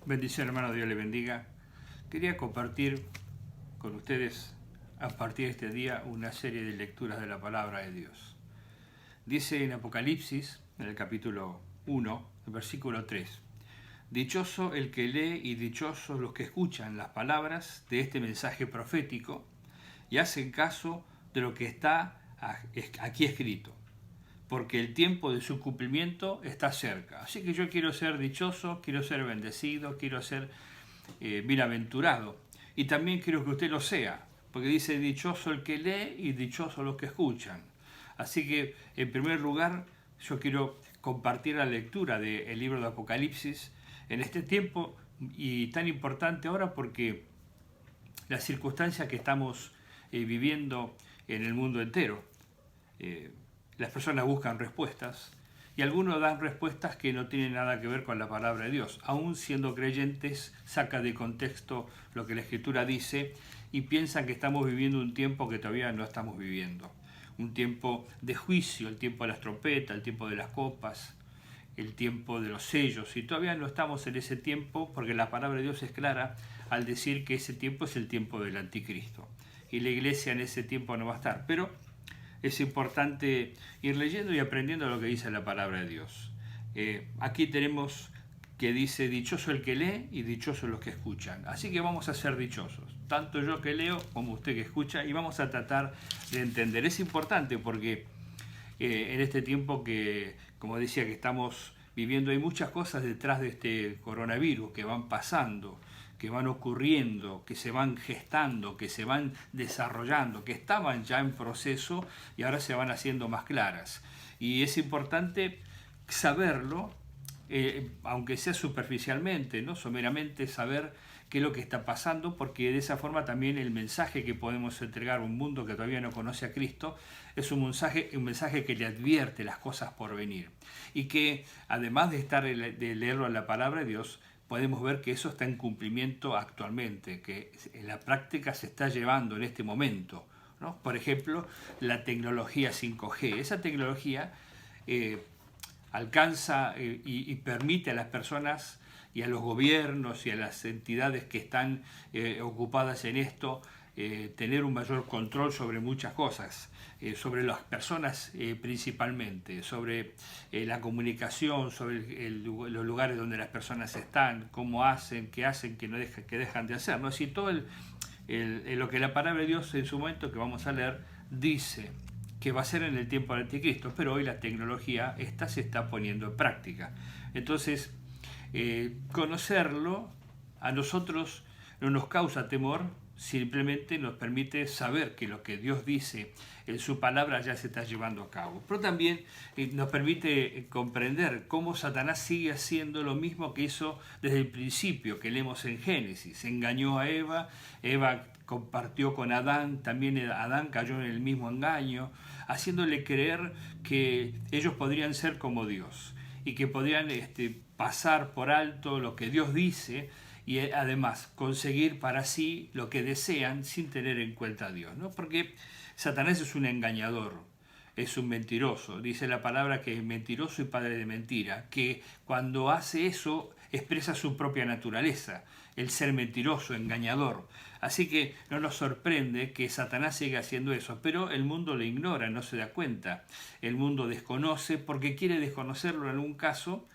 Bendición, hermano, Dios le bendiga. Quería compartir con ustedes a partir de este día una serie de lecturas de la palabra de Dios. Dice en Apocalipsis, en el capítulo 1, el versículo 3, dichoso el que lee y dichosos los que escuchan las palabras de este mensaje profético y hacen caso de lo que está aquí escrito, porque el tiempo de su cumplimiento está cerca. Así que yo quiero ser dichoso, quiero ser bendecido, quiero ser bienaventurado. Y también quiero que usted lo sea, porque dice dichoso el que lee y dichoso los que escuchan. Así que, en primer lugar, yo quiero compartir la lectura del libro de Apocalipsis en este tiempo y tan importante ahora porque la circunstancia que estamos viviendo en el mundo entero. Las personas buscan respuestas y algunos dan respuestas que no tienen nada que ver con la palabra de Dios. Aún siendo creyentes, saca de contexto lo que la Escritura dice y piensan que estamos viviendo un tiempo que todavía no estamos viviendo. Un tiempo de juicio, el tiempo de las trompetas, el tiempo de las copas, el tiempo de los sellos. Y todavía no estamos en ese tiempo porque la palabra de Dios es clara al decir que ese tiempo es el tiempo del anticristo. Y la iglesia en ese tiempo no va a estar. Pero es importante ir leyendo y aprendiendo lo que dice la palabra de Dios. Aquí tenemos que dice dichoso el que lee y dichosos los que escuchan. Así que vamos a ser dichosos, tanto yo que leo como usted que escucha, y vamos a tratar de entender. Es importante porque en este tiempo que, como decía, que estamos viviendo, hay muchas cosas detrás de este coronavirus que van pasando, que van ocurriendo, que se van gestando, que se van desarrollando, que estaban ya en proceso y ahora se van haciendo más claras. Y es importante saberlo, aunque sea superficialmente, ¿no? Someramente saber qué es lo que está pasando, porque de esa forma también el mensaje que podemos entregar a un mundo que todavía no conoce a Cristo es un mensaje que le advierte las cosas por venir. Y que además de leerlo en la palabra de Dios, podemos ver que eso está en cumplimiento actualmente, que en la práctica se está llevando en este momento, ¿no? Por ejemplo, la tecnología 5G. Esa tecnología alcanza y permite a las personas y a los gobiernos y a las entidades que están ocupadas en esto tener un mayor control sobre muchas cosas, sobre las personas principalmente, sobre la comunicación, sobre los lugares donde las personas están, cómo hacen, qué que dejan de hacer, ¿no? Así todo lo que la palabra de Dios en su momento que vamos a leer dice que va a ser en el tiempo del anticristo, pero hoy la tecnología se está poniendo en práctica. Entonces, conocerlo a nosotros no nos causa temor, simplemente nos permite saber que lo que Dios dice en su palabra ya se está llevando a cabo. Pero también nos permite comprender cómo Satanás sigue haciendo lo mismo que hizo desde el principio, que leemos en Génesis. Engañó a Eva, Eva compartió con Adán, también Adán cayó en el mismo engaño, haciéndole creer que ellos podrían ser como Dios y que podrían pasar por alto lo que Dios dice y además conseguir para sí lo que desean sin tener en cuenta a Dios, ¿no? Porque Satanás es un engañador, es un mentiroso. Dice la palabra que es mentiroso y padre de mentira, que cuando hace eso expresa su propia naturaleza, el ser mentiroso, engañador. Así que no nos sorprende que Satanás siga haciendo eso, pero el mundo le ignora, no se da cuenta. El mundo desconoce porque quiere desconocerlo en algún caso,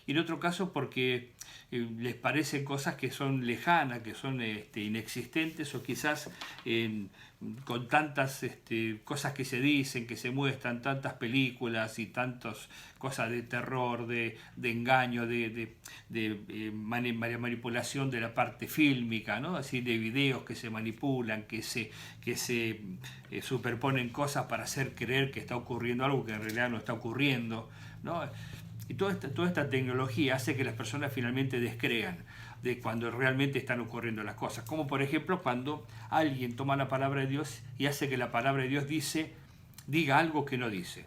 y en otro caso porque les parecen cosas que son lejanas, que son inexistentes, o quizás con tantas cosas que se dicen, que se muestran, tantas películas y tantas cosas de terror, de engaño, de manipulación de la parte fílmica, ¿no? Así de videos que se manipulan, que se superponen cosas para hacer creer que está ocurriendo algo que en realidad no está ocurriendo, ¿no? Y toda esta tecnología hace que las personas finalmente descrean de cuando realmente están ocurriendo las cosas. Como por ejemplo cuando alguien toma la palabra de Dios y hace que la palabra de Dios diga algo que no dice.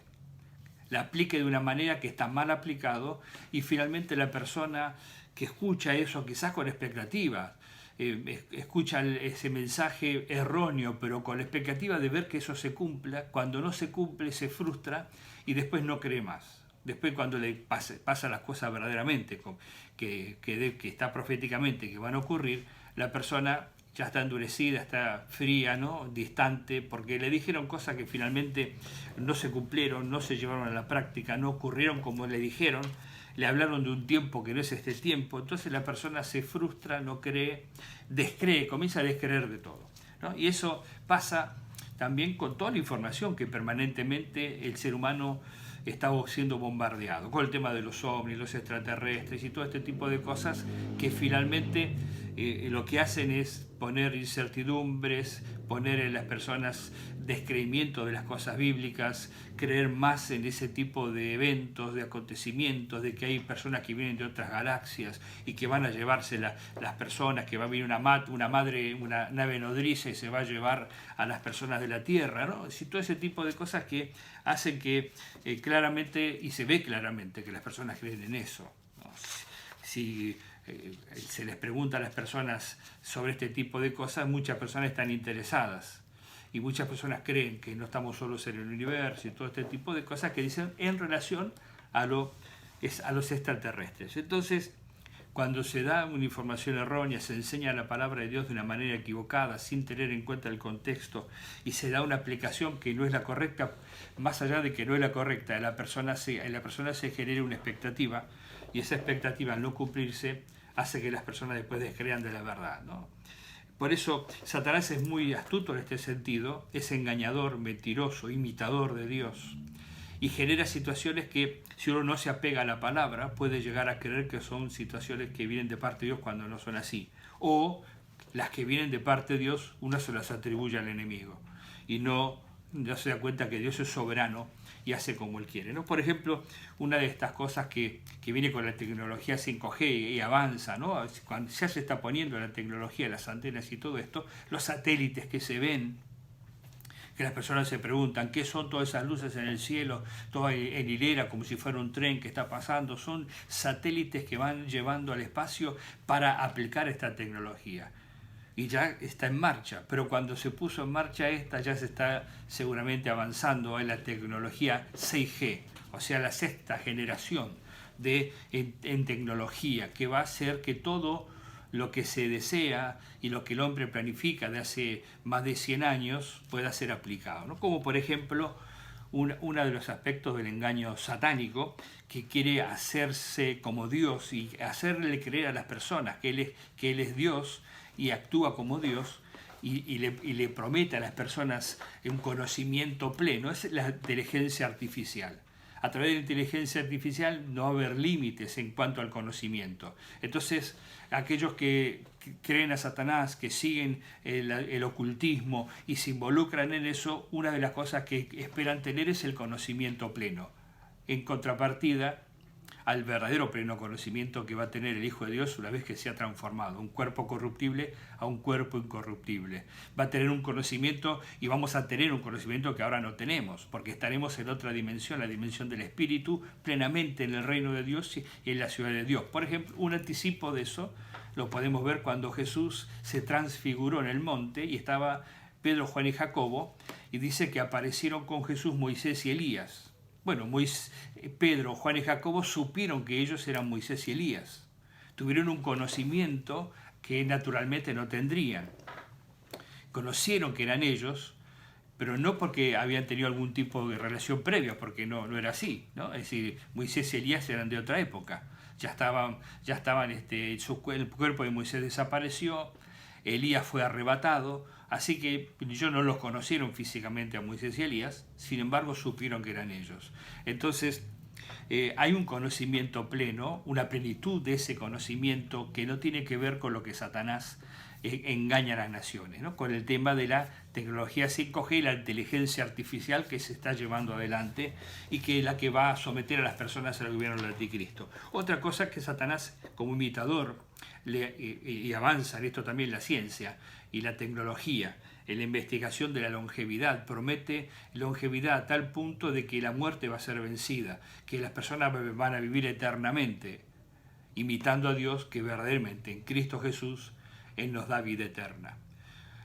La aplique de una manera que está mal aplicado y finalmente la persona que escucha eso quizás con expectativa, escucha ese mensaje erróneo pero con la expectativa de ver que eso se cumpla. Cuando no se cumple se frustra y después no cree más. Después cuando le pasa las cosas verdaderamente, que está proféticamente, que van a ocurrir, la persona ya está endurecida, está fría, ¿no? Distante, porque le dijeron cosas que finalmente no se cumplieron, no se llevaron a la práctica, no ocurrieron como le dijeron, le hablaron de un tiempo que no es este tiempo, entonces la persona se frustra, no cree, descree, comienza a descreer de todo, ¿no? Y eso pasa también con toda la información que permanentemente el ser humano está siendo bombardeado, con el tema de los ovnis, los extraterrestres y todo este tipo de cosas que finalmente lo que hacen es poner incertidumbres, poner en las personas descreimiento de las cosas bíblicas, creer más en ese tipo de eventos, de acontecimientos, de que hay personas que vienen de otras galaxias y que van a llevarse las personas, que va a venir una nave nodriza y se va a llevar a las personas de la Tierra, ¿no? Y todo ese tipo de cosas que hacen que claramente, y se ve claramente que las personas creen en eso, ¿no? Si se les pregunta a las personas sobre este tipo de cosas, muchas personas están interesadas y muchas personas creen que no estamos solos en el universo y todo este tipo de cosas que dicen en relación a los extraterrestres. Entonces, cuando se da una información errónea, se enseña la palabra de Dios de una manera equivocada, sin tener en cuenta el contexto, y se da una aplicación que no es la correcta, más allá de que no es la correcta, en la persona se genera una expectativa, y esa expectativa al no cumplirse hace que las personas después descrean de la verdad, ¿no? Por eso Satanás es muy astuto en este sentido, es engañador, mentiroso, imitador de Dios, y genera situaciones que, si uno no se apega a la palabra, puede llegar a creer que son situaciones que vienen de parte de Dios cuando no son así. O las que vienen de parte de Dios, uno se las atribuye al enemigo y no se da cuenta que Dios es soberano y hace como Él quiere, ¿no? Por ejemplo, una de estas cosas que viene con la tecnología 5G y avanza, ¿no? Cuando ya se está poniendo la tecnología, las antenas y todo esto, los satélites que se ven, que las personas se preguntan qué son todas esas luces en el cielo, todas en hilera, como si fuera un tren que está pasando, son satélites que van llevando al espacio para aplicar esta tecnología. Y ya está en marcha, pero cuando se puso en marcha esta, ya se está seguramente avanzando en la tecnología 6G, o sea, la sexta generación en tecnología, que va a hacer que todo lo que se desea y lo que el hombre planifica de hace más de 100 años pueda ser aplicado, ¿no? Como por ejemplo uno de los aspectos del engaño satánico, que quiere hacerse como Dios y hacerle creer a las personas que Él es Dios y actúa como Dios y le promete a las personas un conocimiento pleno. Es la inteligencia artificial. A través de la inteligencia artificial no va a haber límites en cuanto al conocimiento. Entonces, aquellos que creen a Satanás, que siguen el ocultismo y se involucran en eso, una de las cosas que esperan tener es el conocimiento pleno. En contrapartida al verdadero pleno conocimiento que va a tener el Hijo de Dios una vez que se ha transformado, un cuerpo corruptible a un cuerpo incorruptible. Va a tener un conocimiento y vamos a tener un conocimiento que ahora no tenemos, porque estaremos en otra dimensión, la dimensión del Espíritu, plenamente en el reino de Dios y en la ciudad de Dios. Por ejemplo, un anticipo de eso lo podemos ver cuando Jesús se transfiguró en el monte y estaba Pedro, Juan y Jacobo, y dice que aparecieron con Jesús Moisés y Elías. Bueno, Pedro, Juan y Jacobo supieron que ellos eran Moisés y Elías. Tuvieron un conocimiento que naturalmente no tendrían. Conocieron que eran ellos, pero no porque habían tenido algún tipo de relación previa, porque no era así, ¿no? Es decir, Moisés y Elías eran de otra época. Ya estaban el cuerpo de Moisés desapareció, Elías fue arrebatado, así que ellos no los conocieron físicamente a Moisés y Elías, sin embargo supieron que eran ellos. Entonces, hay un conocimiento pleno, una plenitud de ese conocimiento que no tiene que ver con lo que Satanás engaña a las naciones, ¿no? Con el tema de la tecnología 5G y la inteligencia artificial que se está llevando adelante y que es la que va a someter a las personas al gobierno del anticristo. Otra cosa es que Satanás, como imitador, y avanza en esto también la ciencia y la tecnología, en la investigación de la longevidad, promete longevidad a tal punto de que la muerte va a ser vencida, que las personas van a vivir eternamente, imitando a Dios que verdaderamente en Cristo Jesús Él nos da vida eterna.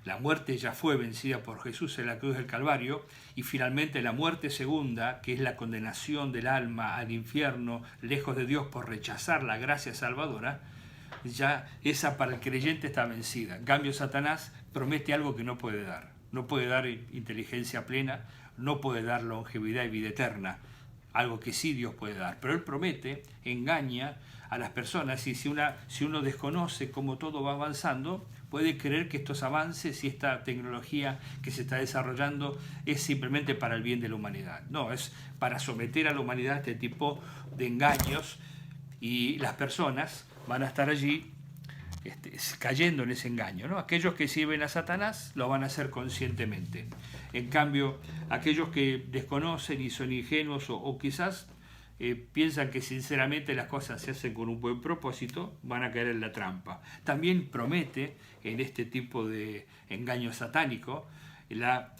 La muerte ya fue vencida por Jesús en la cruz del Calvario, y finalmente la muerte segunda, que es la condenación del alma al infierno, lejos de Dios por rechazar la gracia salvadora, ya esa para el creyente está vencida. En cambio, Satanás promete algo que no puede dar. No puede dar inteligencia plena, no puede dar longevidad y vida eterna, algo que sí Dios puede dar. Pero él promete, engaña a las personas, y si uno desconoce cómo todo va avanzando, puede creer que estos avances y esta tecnología que se está desarrollando es simplemente para el bien de la humanidad. No, es para someter a la humanidad a este tipo de engaños, y las personas van a estar allí cayendo en ese engaño, ¿no? Aquellos que sirven a Satanás lo van a hacer conscientemente. En cambio, aquellos que desconocen y son ingenuos o quizás piensan que sinceramente las cosas se hacen con un buen propósito, van a caer en la trampa. También promete en este tipo de engaño satánico la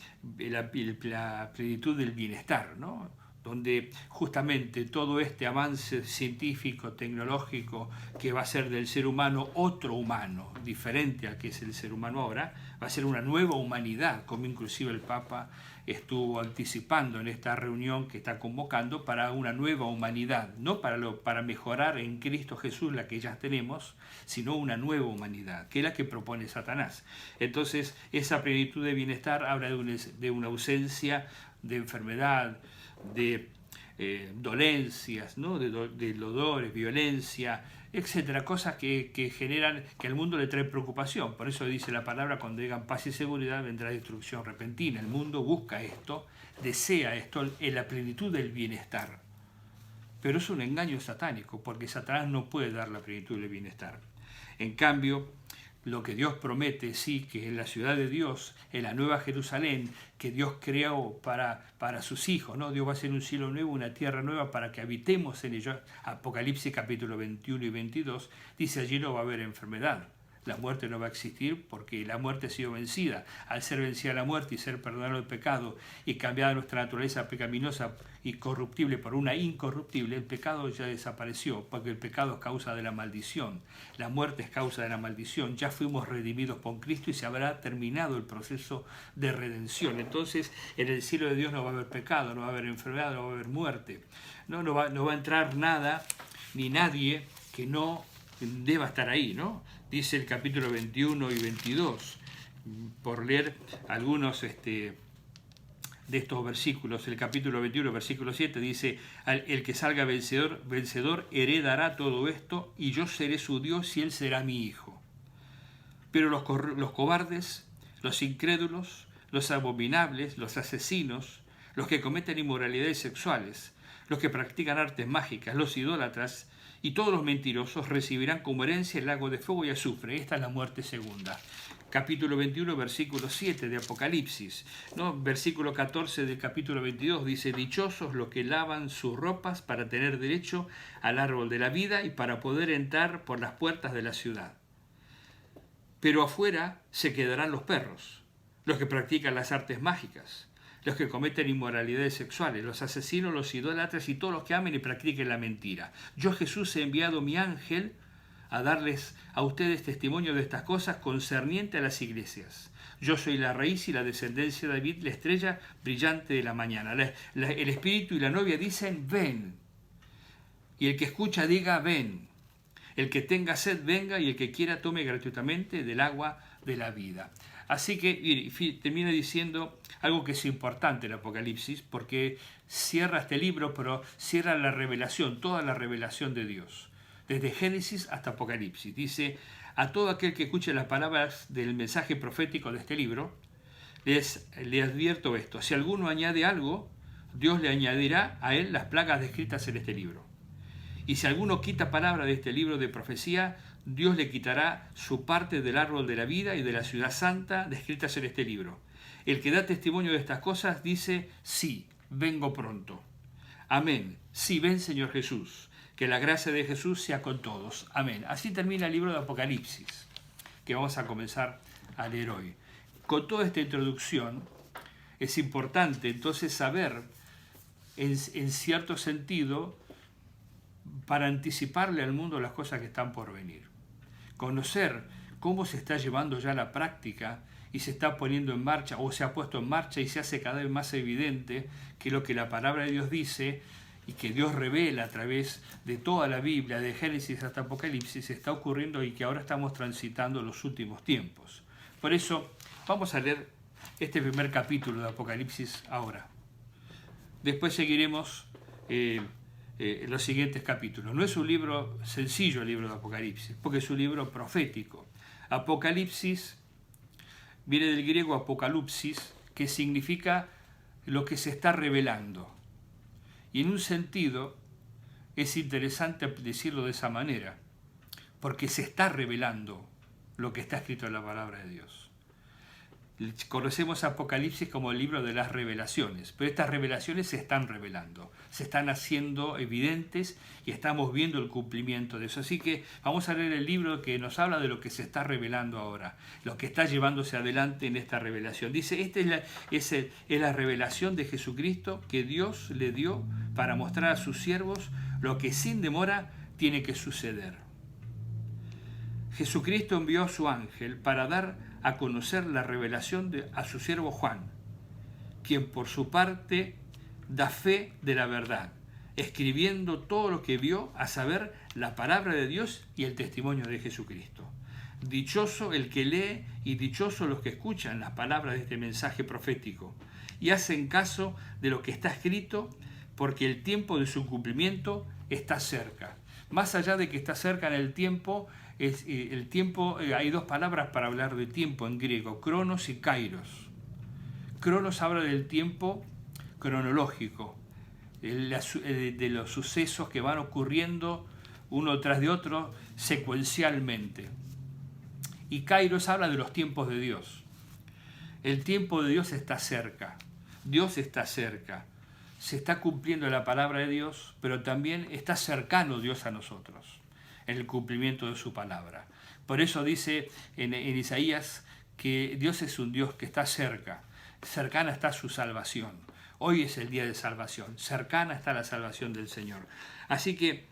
plenitud del bienestar, ¿no? Donde justamente todo este avance científico, tecnológico, que va a ser del ser humano otro humano, diferente al que es el ser humano ahora, va a ser una nueva humanidad, como inclusive el Papa estuvo anticipando en esta reunión que está convocando, para una nueva humanidad, no para mejorar en Cristo Jesús la que ya tenemos, sino una nueva humanidad, que es la que propone Satanás. Entonces, esa plenitud de bienestar habla de una ausencia de enfermedad, de dolencias, ¿no? de dolores, violencia, etcétera, cosas que generan, que al mundo le trae preocupación. Por eso dice la palabra: cuando digan paz y seguridad, vendrá destrucción repentina. El mundo busca esto, desea esto, en la plenitud del bienestar. Pero es un engaño satánico, porque Satanás no puede dar la plenitud del bienestar. En cambio, lo que Dios promete, sí, que en la ciudad de Dios, en la nueva Jerusalén, que Dios creó para sus hijos, ¿no? Dios va a hacer un cielo nuevo, una tierra nueva para que habitemos en ellos. Apocalipsis capítulo 21 y 22 dice: allí no va a haber enfermedad. La muerte no va a existir, porque la muerte ha sido vencida. Al ser vencida la muerte y ser perdonado el pecado y cambiada nuestra naturaleza pecaminosa y corruptible por una incorruptible, el pecado ya desapareció, porque el pecado es causa de la maldición. La muerte es causa de la maldición. Ya fuimos redimidos por Cristo y se habrá terminado el proceso de redención. Entonces, en el cielo de Dios no va a haber pecado, no va a haber enfermedad, no va a haber muerte. No va a entrar nada ni nadie que no deba estar ahí, ¿no? Dice el capítulo 21 y 22, por leer algunos de estos versículos. El capítulo 21, versículo 7 dice: el que salga vencedor heredará todo esto, y yo seré su Dios y él será mi hijo. Pero los cobardes, los incrédulos, los abominables, los asesinos, los que cometen inmoralidades sexuales, los que practican artes mágicas, los idólatras y todos los mentirosos recibirán como herencia el lago de fuego y azufre. Esta es la muerte segunda. Capítulo 21, versículo 7 de Apocalipsis, ¿no? Versículo 14 del capítulo 22 dice: dichosos los que lavan sus ropas para tener derecho al árbol de la vida y para poder entrar por las puertas de la ciudad. Pero afuera se quedarán los perros, los que practican las artes mágicas, los que cometen inmoralidades sexuales, los asesinos, los idólatras y todos los que amen y practiquen la mentira. Yo, Jesús, he enviado mi ángel a darles a ustedes testimonio de estas cosas concerniente a las iglesias. Yo soy la raíz y la descendencia de David, la estrella brillante de la mañana. El Espíritu y la novia dicen: ven. Y el que escucha diga: ven. El que tenga sed venga, y el que quiera tome gratuitamente del agua de la vida. Así que termina diciendo algo que es importante en Apocalipsis, porque cierra este libro, pero cierra la revelación, toda la revelación de Dios, desde Génesis hasta Apocalipsis. Dice: a todo aquel que escuche las palabras del mensaje profético de este libro, le advierto esto: si alguno añade algo, Dios le añadirá a él las plagas descritas en este libro. Y si alguno quita palabra de este libro de profecía, Dios le quitará su parte del árbol de la vida y de la ciudad santa descritas en este libro. El que da testimonio de estas cosas dice: sí, vengo pronto. Amén. Sí, ven, Señor Jesús. Que la gracia de Jesús sea con todos. Amén. Así termina el libro de Apocalipsis, que vamos a comenzar a leer hoy. Con toda esta introducción, es importante entonces saber, en cierto sentido, para anticiparle al mundo las cosas que están por venir. Conocer cómo se está llevando ya a la práctica y se está poniendo en marcha, o se ha puesto en marcha y se hace cada vez más evidente que lo que la palabra de Dios dice y que Dios revela a través de toda la Biblia, de Génesis hasta Apocalipsis, está ocurriendo y que ahora estamos transitando los últimos tiempos. Por eso vamos a leer este primer capítulo de Apocalipsis ahora. Después seguiremos los siguientes capítulos. No es un libro sencillo el libro de Apocalipsis, porque es un libro profético. Apocalipsis viene del griego apocalipsis, que significa lo que se está revelando. Y en un sentido es interesante decirlo de esa manera, porque se está revelando lo que está escrito en la palabra de Dios. Conocemos Apocalipsis como el libro de las revelaciones, pero estas revelaciones se están revelando, se están haciendo evidentes y estamos viendo el cumplimiento de eso. Así que vamos a leer el libro que nos habla de lo que se está revelando ahora, lo que está llevándose adelante en esta revelación. Dice, esta es la revelación de Jesucristo que Dios le dio para mostrar a sus siervos lo que sin demora tiene que suceder. Jesucristo envió a su ángel para dar a conocer la revelación a su siervo Juan, quien por su parte da fe de la verdad, escribiendo todo lo que vio, a saber, la palabra de Dios y el testimonio de Jesucristo. Dichoso el que lee y dichoso los que escuchan las palabras de este mensaje profético y hacen caso de lo que está escrito, porque el tiempo de su cumplimiento está cerca. Más allá de que está cerca en el tiempo, hay dos palabras para hablar de tiempo en griego, cronos y kairos. Cronos habla del tiempo cronológico, de los sucesos que van ocurriendo uno tras de otro secuencialmente. Y kairos habla de los tiempos de Dios. El tiempo de Dios está cerca, Dios está cerca. Se está cumpliendo la palabra de Dios, pero también está cercano Dios a nosotros en el cumplimiento de su palabra. Por eso dice en Isaías que Dios es un Dios que está cerca, cercana está su salvación. Hoy es el día de salvación, cercana está la salvación del Señor. Así que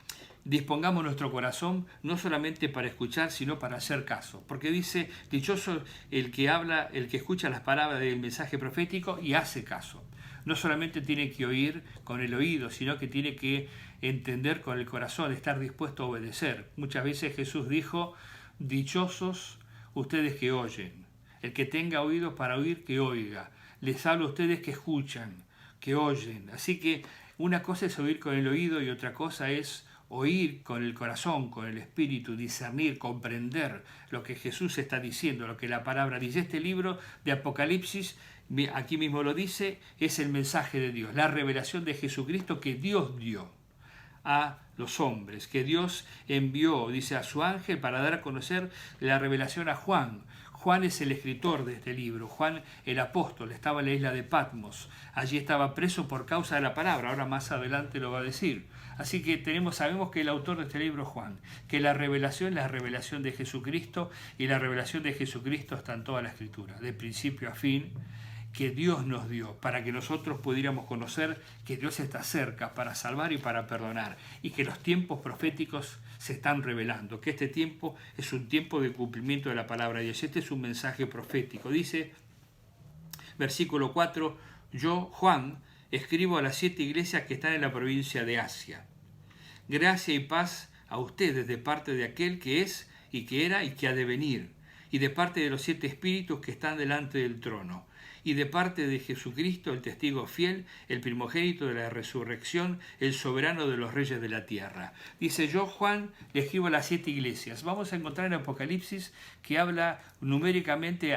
dispongamos nuestro corazón no solamente para escuchar, sino para hacer caso. Porque dice, dichoso el que habla, el que escucha las palabras del mensaje profético y hace caso. No solamente tiene que oír con el oído, sino que tiene que entender con el corazón, estar dispuesto a obedecer. Muchas veces Jesús dijo, dichosos ustedes que oyen. El que tenga oídos para oír, que oiga. Les hablo a ustedes que escuchan, que oyen. Así que una cosa es oír con el oído y otra cosa es oír con el corazón, con el espíritu, discernir, comprender lo que Jesús está diciendo, lo que la palabra dice. Este libro de Apocalipsis, aquí mismo lo dice, es el mensaje de Dios, la revelación de Jesucristo que Dios dio a los hombres, que Dios envió, dice, a su ángel para dar a conocer la revelación a Juan. Juan es el escritor de este libro, Juan el apóstol, estaba en la isla de Patmos, allí estaba preso por causa de la palabra, ahora más adelante lo va a decir. Así que sabemos que el autor de este libro es Juan, que la revelación es la revelación de Jesucristo, y la revelación de Jesucristo está en toda la Escritura, de principio a fin, que Dios nos dio para que nosotros pudiéramos conocer que Dios está cerca para salvar y para perdonar, y que los tiempos proféticos se están revelando, que este tiempo es un tiempo de cumplimiento de la palabra de Dios. Este es un mensaje profético. Dice, versículo 4, yo, Juan, escribo a las 7 iglesias que están en la provincia de Asia. Gracia y paz a ustedes de parte de aquel que es y que era y que ha de venir, y de parte de los 7 espíritus que están delante del trono, y de parte de Jesucristo, el testigo fiel, el primogénito de la resurrección, el soberano de los reyes de la tierra. Dice, yo, Juan, le escribo a las 7 iglesias. Vamos a encontrar en Apocalipsis que habla numéricamente,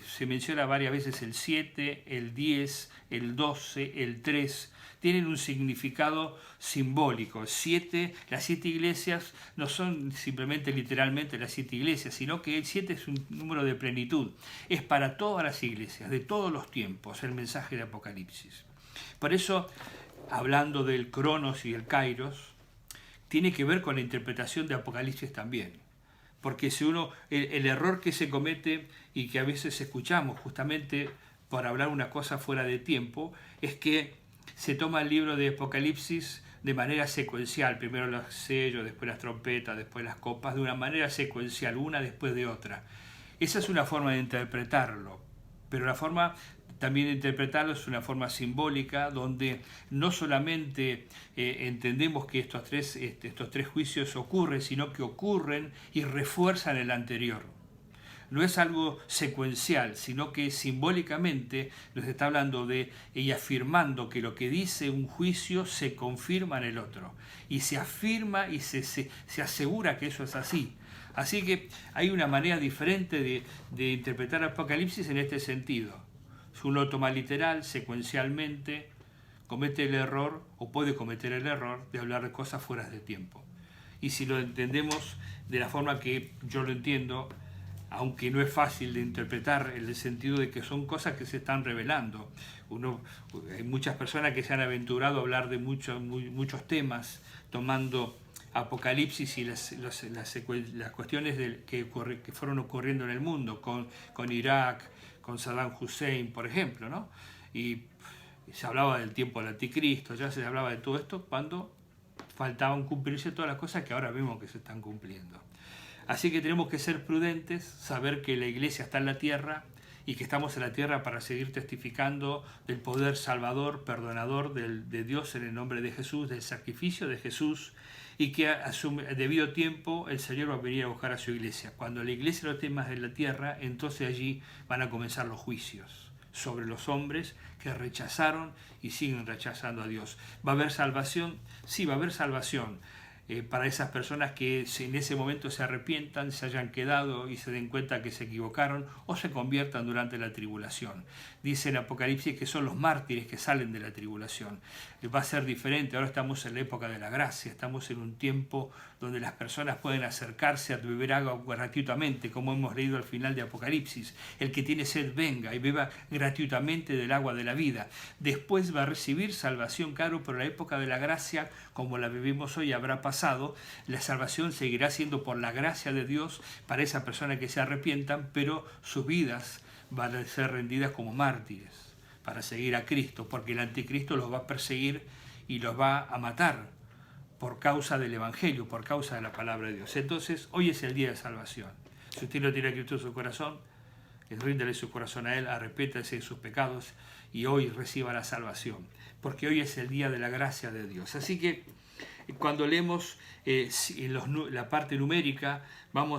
se menciona varias veces el 7, el 10, el 12, el 3, tienen un significado simbólico. Las 7 iglesias no son simplemente literalmente las 7 iglesias, sino que el 7 es un número de plenitud. Es para todas las iglesias, de todos los tiempos, el mensaje de Apocalipsis. Por eso, hablando del Cronos y el Kairos, tiene que ver con la interpretación de Apocalipsis también. Porque si el error que se comete y que a veces escuchamos justamente por hablar una cosa fuera de tiempo, es que se toma el libro de Apocalipsis de manera secuencial, primero los sellos, después las trompetas, después las copas, de una manera secuencial, una después de otra. Esa es una forma de interpretarlo, pero la forma también de interpretarlo es una forma simbólica, donde no solamente entendemos que estos tres juicios ocurren, sino que ocurren y refuerzan el anterior. No es algo secuencial, sino que simbólicamente nos está hablando de y afirmando que lo que dice un juicio se confirma en el otro. Y se afirma y se asegura que eso es así. Así que hay una manera diferente de interpretar Apocalipsis en este sentido. Si uno lo toma literal, secuencialmente, comete el error o puede cometer el error de hablar de cosas fuera de tiempo. Y si lo entendemos de la forma que yo lo entiendo, aunque no es fácil de interpretar en el sentido de que son cosas que se están revelando. Hay muchas personas que se han aventurado a hablar de muchos temas, tomando Apocalipsis y las cuestiones que fueron ocurriendo en el mundo, con Irak, con Saddam Hussein, por ejemplo, ¿no? Y se hablaba del tiempo del anticristo, ya se hablaba de todo esto cuando faltaban cumplirse todas las cosas que ahora vemos que se están cumpliendo. Así que tenemos que ser prudentes, saber que la iglesia está en la tierra y que estamos en la tierra para seguir testificando del poder salvador, perdonador de Dios en el nombre de Jesús, del sacrificio de Jesús, y que a su debido tiempo el Señor va a venir a buscar a su iglesia. Cuando la iglesia no esté más en la tierra, entonces allí van a comenzar los juicios sobre los hombres que rechazaron y siguen rechazando a Dios. ¿Va a haber salvación? Sí, va a haber salvación. Para esas personas que en ese momento se arrepientan, se hayan quedado y se den cuenta que se equivocaron o se conviertan durante la tribulación. Dice en Apocalipsis que son los mártires que salen de la tribulación. Va a ser diferente, ahora estamos en la época de la gracia, estamos en un tiempo donde las personas pueden acercarse a beber agua gratuitamente, como hemos leído al final de Apocalipsis. El que tiene sed venga y beba gratuitamente del agua de la vida. Después va a recibir salvación, claro, pero la época de la gracia, como la vivimos hoy, habrá pasado. La salvación seguirá siendo por la gracia de Dios para esa persona que se arrepientan, pero sus vidas van a ser rendidas como mártires para seguir a Cristo, porque el anticristo los va a perseguir y los va a matar por causa del Evangelio, por causa de la palabra de Dios. Entonces, hoy es el día de salvación. Si usted no tiene a Cristo en su corazón, ríndale su corazón a Él, arrepiéntase de sus pecados y hoy reciba la salvación, porque hoy es el día de la gracia de Dios. Así que cuando leemos la parte numérica,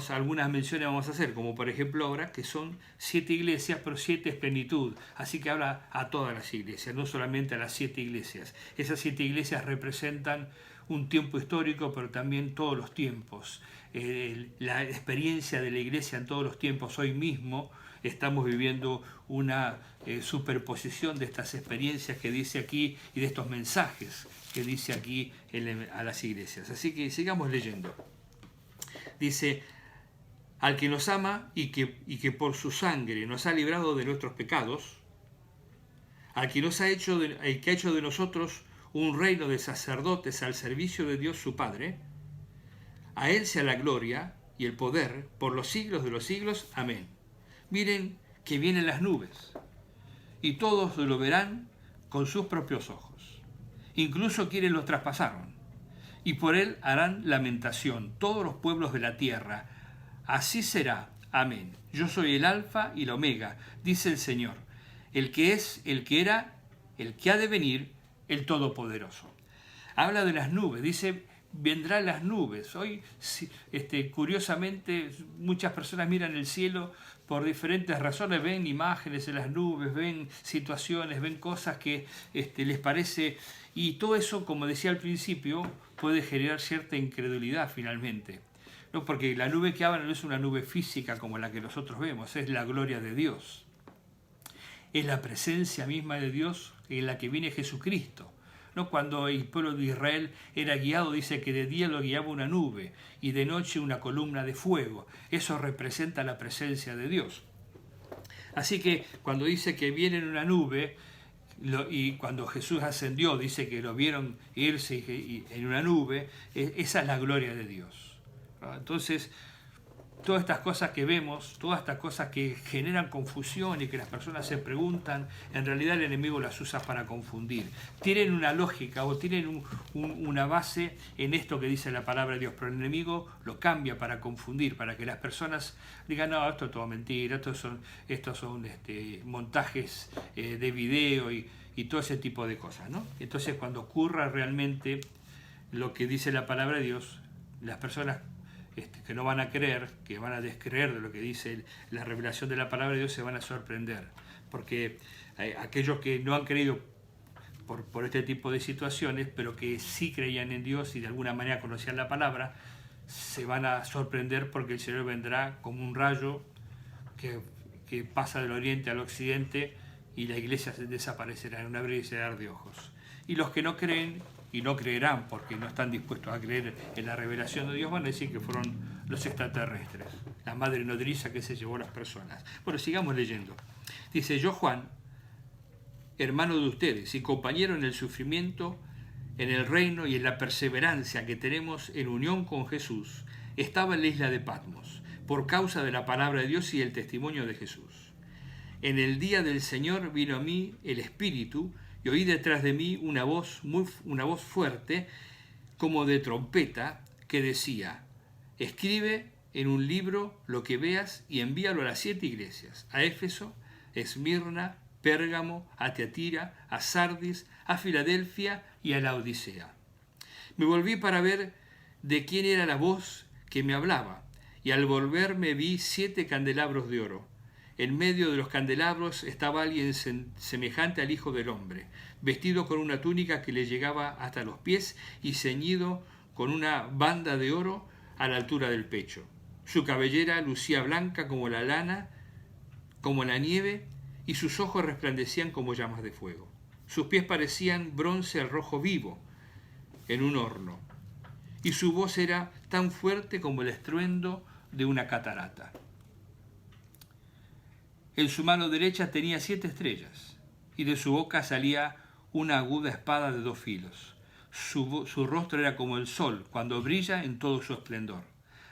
algunas menciones vamos a hacer, como por ejemplo ahora, que son 7 iglesias, pero 7 es plenitud. Así que habla a todas las iglesias, no solamente a las 7 iglesias. Esas 7 iglesias representan un tiempo histórico, pero también todos los tiempos. La experiencia de la iglesia en todos los tiempos. Hoy mismo estamos viviendo una superposición de estas experiencias que dice aquí y de estos mensajes que dice aquí a las iglesias. Así que sigamos leyendo. Dice: al que nos ama y que por su sangre nos ha librado de nuestros pecados, al que ha hecho de nosotros un reino de sacerdotes al servicio de Dios su Padre, a Él sea la gloria y el poder por los siglos de los siglos. Amén. Miren que vienen las nubes y todos lo verán con sus propios ojos. Incluso quienes lo traspasaron, y por él harán lamentación todos los pueblos de la tierra. Así será. Amén. Yo soy el Alfa y la Omega, dice el Señor, el que es, el que era, el que ha de venir, el Todopoderoso. Habla de las nubes, dice: vendrán las nubes. Hoy, curiosamente, muchas personas miran el cielo por diferentes razones, ven imágenes en las nubes, ven situaciones, ven cosas que les parece, y todo eso, como decía al principio, puede generar cierta incredulidad finalmente. No, porque la nube que habla no es una nube física como la que nosotros vemos, es la gloria de Dios. Es la presencia misma de Dios en la que viene Jesucristo. ¿No? Cuando el pueblo de Israel era guiado, dice que de día lo guiaba una nube y de noche una columna de fuego. Eso representa la presencia de Dios. Así que cuando dice que viene en una nube, y cuando Jesús ascendió, dice que lo vieron irse en una nube, esa es la gloria de Dios. Entonces, todas estas cosas que vemos, todas estas cosas que generan confusión y que las personas se preguntan, en realidad el enemigo las usa para confundir. Tienen una lógica o tienen una base en esto que dice la palabra de Dios, pero el enemigo lo cambia para confundir, para que las personas digan, no, esto es todo mentira, estos son montajes de video y todo ese tipo de cosas, ¿no? Entonces, cuando ocurra realmente lo que dice la palabra de Dios, las personas que no van a creer, que van a descreer de lo que dice la revelación de la palabra de Dios, se van a sorprender, porque aquellos que no han creído por este tipo de situaciones, pero que sí creían en Dios y de alguna manera conocían la palabra, se van a sorprender porque el Señor vendrá como un rayo que pasa del oriente al occidente y la iglesia desaparecerá en un abrir y cerrar de ojos. Y los que no creen y no creerán porque no están dispuestos a creer en la revelación de Dios van a decir que fueron los extraterrestres, la madre nodriza que se llevó a las personas. Bueno, sigamos leyendo. Dice, yo Juan, hermano de ustedes y compañero en el sufrimiento, en el reino y en la perseverancia que tenemos en unión con Jesús, estaba en la isla de Patmos, por causa de la palabra de Dios y el testimonio de Jesús. En el día del Señor vino a mí el Espíritu, y oí detrás de mí una voz fuerte, como de trompeta, que decía, escribe en un libro lo que veas y envíalo a las 7 iglesias, a Éfeso, Esmirna, Pérgamo, a Tiatira, a Sardis, a Filadelfia y a la Odisea. Me volví para ver de quién era la voz que me hablaba, y al volverme vi 7 candelabros de oro. En medio de los candelabros estaba alguien semejante al Hijo del Hombre, vestido con una túnica que le llegaba hasta los pies y ceñido con una banda de oro a la altura del pecho. Su cabellera lucía blanca como la lana, como la nieve, y sus ojos resplandecían como llamas de fuego. Sus pies parecían bronce al rojo vivo en un horno, y su voz era tan fuerte como el estruendo de una catarata. En su mano derecha tenía 7 estrellas, y de su boca salía una aguda espada de 2 filos. Su rostro era como el sol, cuando brilla en todo su esplendor.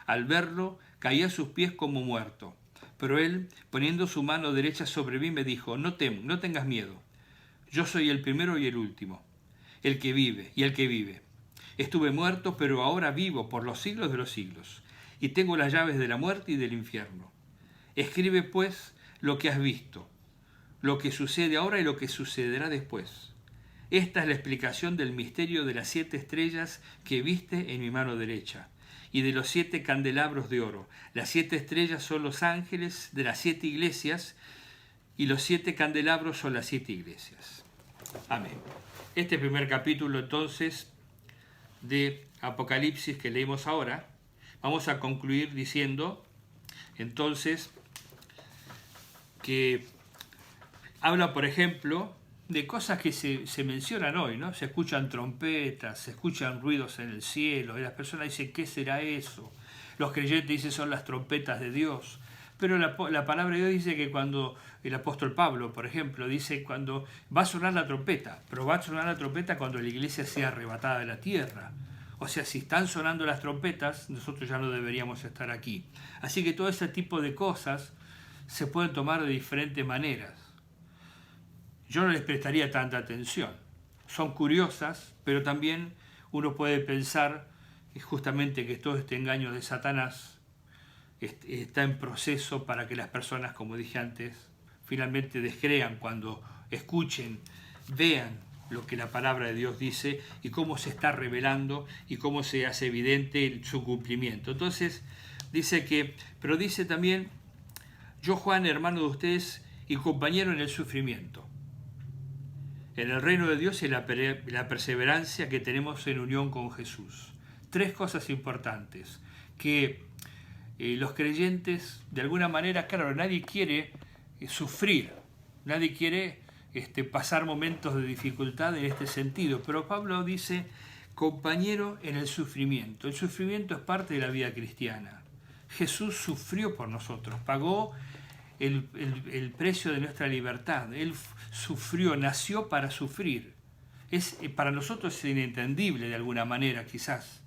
Al verlo, caí a sus pies como muerto. Pero él, poniendo su mano derecha sobre mí, me dijo, no tengas miedo. Yo soy el primero y el último, el que vive y el que vive. Estuve muerto, pero ahora vivo por los siglos de los siglos, y tengo las llaves de la muerte y del infierno. Escribe, pues, lo que has visto, lo que sucede ahora y lo que sucederá después. Esta es la explicación del misterio de las 7 estrellas que viste en mi mano derecha y de los 7 candelabros de oro. Las 7 estrellas son los ángeles de las 7 iglesias y los 7 candelabros son las 7 iglesias. Amén. Este primer capítulo entonces de Apocalipsis que leemos ahora, vamos a concluir diciendo entonces que habla, por ejemplo, de cosas que se mencionan hoy, ¿no? Se escuchan trompetas, se escuchan ruidos en el cielo, y las personas dicen, ¿qué será eso? Los creyentes dicen, son las trompetas de Dios. Pero la palabra de Dios dice que cuando el apóstol Pablo, por ejemplo, dice cuando va a sonar la trompeta, pero va a sonar la trompeta cuando la iglesia sea arrebatada de la tierra. O sea, si están sonando las trompetas, nosotros ya no deberíamos estar aquí. Así que todo ese tipo de cosas se pueden tomar de diferentes maneras. Yo no les prestaría tanta atención. Son curiosas, pero también uno puede pensar justamente que todo este engaño de Satanás está en proceso para que las personas, como dije antes, finalmente descrean cuando escuchen, vean lo que la palabra de Dios dice y cómo se está revelando y cómo se hace evidente su cumplimiento. Entonces, pero dice también, yo Juan, hermano de ustedes y compañero en el sufrimiento, en el reino de Dios y la perseverancia que tenemos en unión con Jesús. 3 cosas importantes, que los creyentes, de alguna manera, claro, nadie quiere sufrir, nadie quiere pasar momentos de dificultad en este sentido, pero Pablo dice, compañero en el sufrimiento. El sufrimiento es parte de la vida cristiana. Jesús sufrió por nosotros, pagó el precio de nuestra libertad. Él sufrió, nació para sufrir. Para nosotros es inentendible de alguna manera, quizás,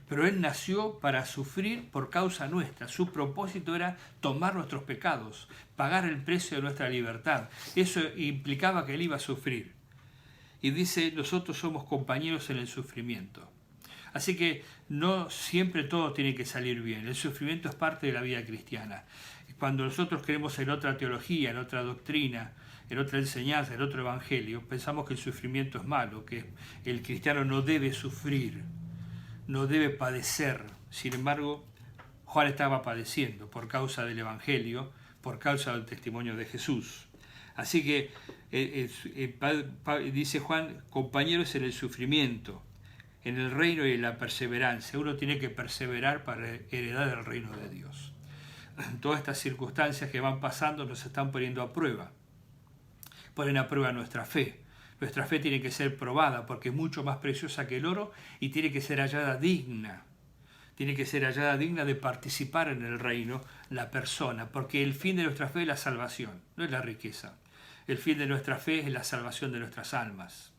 pero Él nació para sufrir por causa nuestra. Su propósito era tomar nuestros pecados, pagar el precio de nuestra libertad. Eso implicaba que Él iba a sufrir. Y dice, nosotros somos compañeros en el sufrimiento. Así que no siempre todo tiene que salir bien. El sufrimiento es parte de la vida cristiana. Cuando nosotros creemos en otra teología, en otra doctrina, en otra enseñanza, en otro evangelio, pensamos que el sufrimiento es malo, que el cristiano no debe sufrir, no debe padecer. Sin embargo, Juan estaba padeciendo por causa del evangelio, por causa del testimonio de Jesús. Así que dice Juan, compañeros en el sufrimiento, en el reino y en la perseverancia. Uno tiene que perseverar para heredar el reino de Dios. Todas estas circunstancias que van pasando nos están poniendo a prueba. Ponen a prueba nuestra fe. Nuestra fe tiene que ser probada porque es mucho más preciosa que el oro y tiene que ser hallada digna. Tiene que ser hallada digna de participar en el reino la persona, porque el fin de nuestra fe es la salvación, no es la riqueza. El fin de nuestra fe es la salvación de nuestras almas.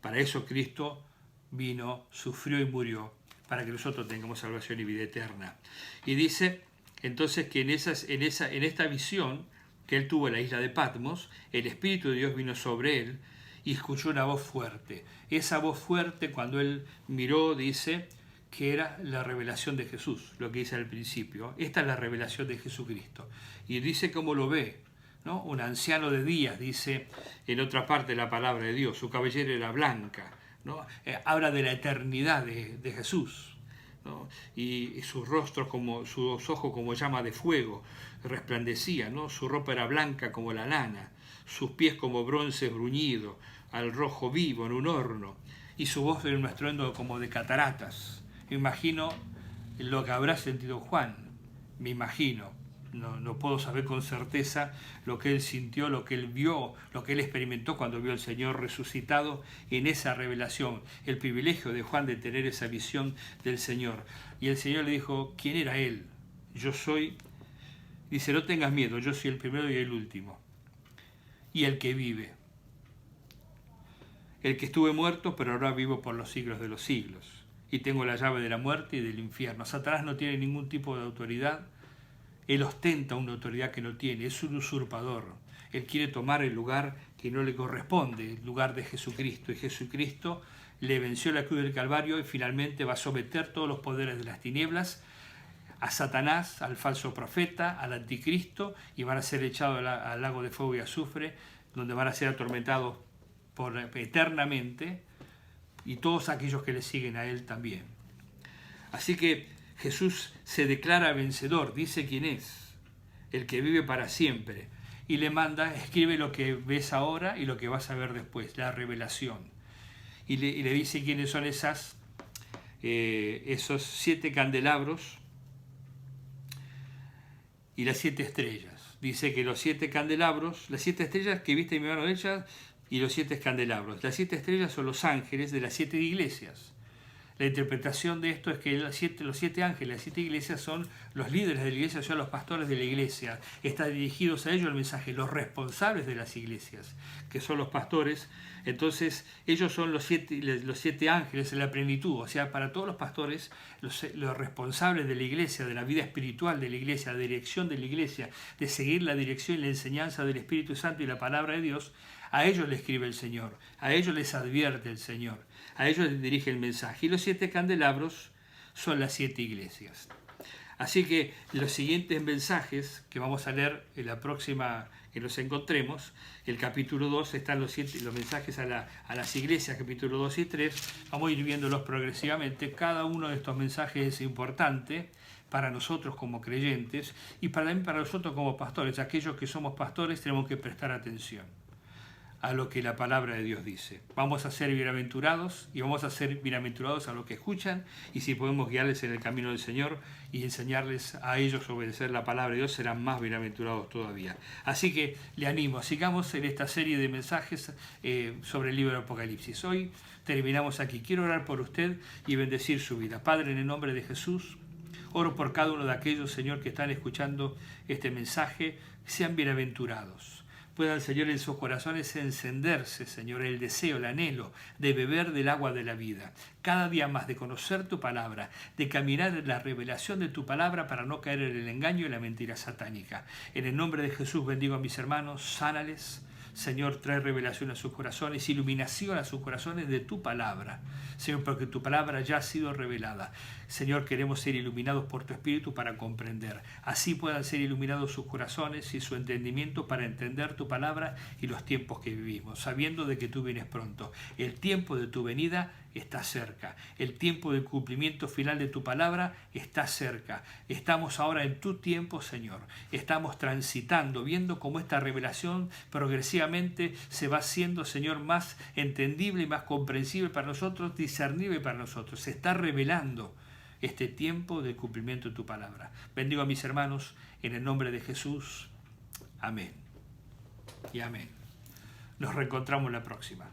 Para eso Cristo vino, sufrió y murió, para que nosotros tengamos salvación y vida eterna. Y dice entonces que en esta visión que él tuvo en la isla de Patmos, el Espíritu de Dios vino sobre él y escuchó una voz fuerte. Esa voz fuerte, cuando él miró, dice que era la revelación de Jesús, lo que dice al principio. Esta es la revelación de Jesucristo. Y dice cómo lo ve, ¿no? Un anciano de días, dice en otra parte de la palabra de Dios, su cabellera era blanca, ¿no? Habla de la eternidad de Jesús, ¿no? Y sus rostros, sus ojos como llama de fuego, resplandecían, ¿no? Su ropa era blanca como la lana, sus pies como bronce bruñido, al rojo vivo en un horno, y su voz era un estruendo como de cataratas. Me imagino lo que habrá sentido Juan, me imagino. No puedo saber con certeza lo que él sintió, lo que él vio, lo que él experimentó cuando vio al Señor resucitado en esa revelación, el privilegio de Juan de tener esa visión del Señor. Y el Señor le dijo, ¿quién era él? Yo soy, dice, no tengas miedo, yo soy el primero y el último, y el que vive. El que estuve muerto, pero ahora vivo por los siglos de los siglos, y tengo la llave de la muerte y del infierno. Satanás no tiene ningún tipo de autoridad. Él ostenta una autoridad que no tiene, es un usurpador. Él quiere tomar el lugar que no le corresponde, el lugar de Jesucristo. Y Jesucristo le venció la cruz del Calvario y finalmente va a someter todos los poderes de las tinieblas a Satanás, al falso profeta, al anticristo, y van a ser echados al lago de fuego y azufre, donde van a ser atormentados eternamente, y todos aquellos que le siguen a él también. Así que Jesús se declara vencedor, dice quién es, el que vive para siempre, y le manda, escribe lo que ves ahora y lo que vas a ver después, la revelación. Y le dice quiénes son esos 7 candelabros y las 7 estrellas. Dice que los 7 candelabros, las 7 estrellas que viste en mi mano derecha y los 7 candelabros. Las 7 estrellas son los ángeles de las 7 iglesias. La interpretación de esto es que los 7 ángeles, las 7 iglesias son los líderes de la iglesia, son los pastores de la iglesia. Está dirigidos a ellos el mensaje, los responsables de las iglesias, que son los pastores. Entonces, ellos son los 7 ángeles en la plenitud. O sea, para todos los pastores, los responsables de la iglesia, de la vida espiritual de la iglesia, la dirección de la iglesia, de seguir la dirección y la enseñanza del Espíritu Santo y la palabra de Dios, a ellos le escribe el Señor, a ellos les advierte el Señor, a ellos les dirige el mensaje. Y los 7 candelabros son las 7 iglesias. Así que los siguientes mensajes que vamos a leer en la próxima que nos encontremos, el capítulo 2, están los mensajes a las iglesias, capítulo 2 y 3. Vamos a ir viéndolos progresivamente. Cada uno de estos mensajes es importante para nosotros como creyentes y también para nosotros como pastores. Aquellos que somos pastores tenemos que prestar atención a lo que la palabra de Dios dice. Vamos a ser bienaventurados y vamos a ser bienaventurados a los que escuchan, y si podemos guiarles en el camino del Señor y enseñarles a ellos a obedecer la palabra de Dios, serán más bienaventurados todavía. Así que le animo, sigamos en esta serie de mensajes sobre el libro de Apocalipsis. Hoy terminamos aquí. Quiero orar por usted y bendecir su vida. Padre, en el nombre de Jesús, oro por cada uno de aquellos, Señor, que están escuchando este mensaje, sean bienaventurados. puedan, Señor, en sus corazones encenderse, Señor, el deseo, el anhelo de beber del agua de la vida. Cada día más de conocer tu palabra, de caminar en la revelación de tu palabra para no caer en el engaño y la mentira satánica. En el nombre de Jesús bendigo a mis hermanos, sánales. Señor, trae revelación a sus corazones, iluminación a sus corazones de tu palabra. Señor, porque tu palabra ya ha sido revelada. Señor, queremos ser iluminados por tu Espíritu para comprender. Así puedan ser iluminados sus corazones y su entendimiento para entender tu palabra y los tiempos que vivimos, sabiendo de que tú vienes pronto. El tiempo de tu venida está cerca. El tiempo del cumplimiento final de tu palabra está cerca. Estamos ahora en tu tiempo, Señor. Estamos transitando, viendo cómo esta revelación progresivamente se va haciendo, Señor, más entendible y más comprensible para nosotros, discernible para nosotros. Se está revelando este tiempo del cumplimiento de tu palabra. Bendigo a mis hermanos en el nombre de Jesús. Amén. Y amén. Nos reencontramos la próxima.